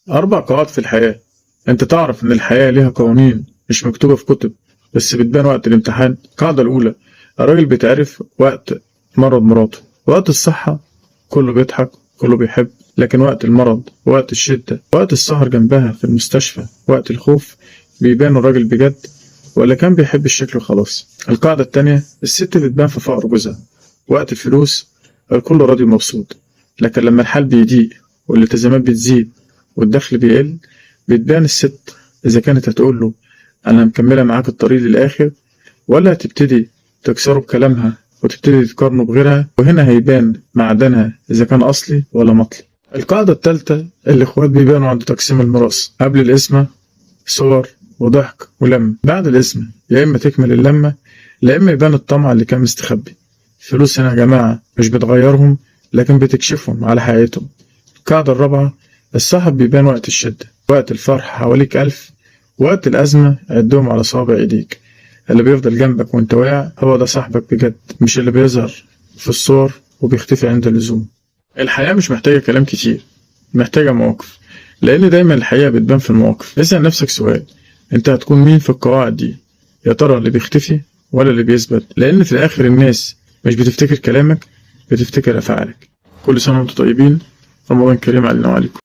4 قواعد في الحياة. أنت تعرف إن الحياة ليها قوانين مش مكتوبة في كتب، بس بتبان وقت الامتحان. القاعدة الأولى: الراجل بيتعرف وقت مرض مراته. وقت الصحة كله بيضحك كله بيحب، لكن وقت المرض، وقت الشدة، وقت السهر جنبها في المستشفى، وقت الخوف، بيبان الراجل بجد ولا كان بيحب الشكل وخلاص. القاعدة التانية: الست بتبان في فقر جوزها. وقت الفلوس الكل راضي ومبسوط، لكن لما الحال بيضيق والالتزامات بتزيد والدخل بيقل، بتبان الست إذا كانت هتقول له أنا مكملة معاك الطريق للآخر، ولا هتبتدي تكسره بكلامها وتبتدي تقارنه بغيرها، وهنا هيبان معدنها إذا كان أصلي ولا مطلي. القاعدة التالتة: الإخوات بيبانوا عند تقسيم الميراث. قبل القسمة صور وضحك ولم، بعد القسمة يا إما تكمل اللمة يا إما يبان الطمع اللي كان مستخبي. الفلوس هنا يا جماعة مش بتغيرهم، لكن بتكشفهم على حقيقتهم. القاعدة الرابعة: الصاحب بيبان وقت الشدة. وقت الفرح حواليك 1000، وقت الأزمة عدهم على صوابع إيديك. اللي بيفضل جنبك وانت واقع هو ده صاحبك بجد، مش اللي بيظهر في الصور وبيختفي عند اللزوم. الحياة مش محتاجة كلام كتير، محتاجة مواقف، لأن دايما الحقيقة بتبان في المواقف. اسأل نفسك سؤال: انت هتكون مين في القواعد دي؟ يا ترى اللي بيختفي ولا اللي بيثبت؟ لأن في الآخر الناس مش بتفتكر كلامك، بتفتكر أفعالك. كل سنة وانتم طيبين، رمضان كريم علينا وعليكم.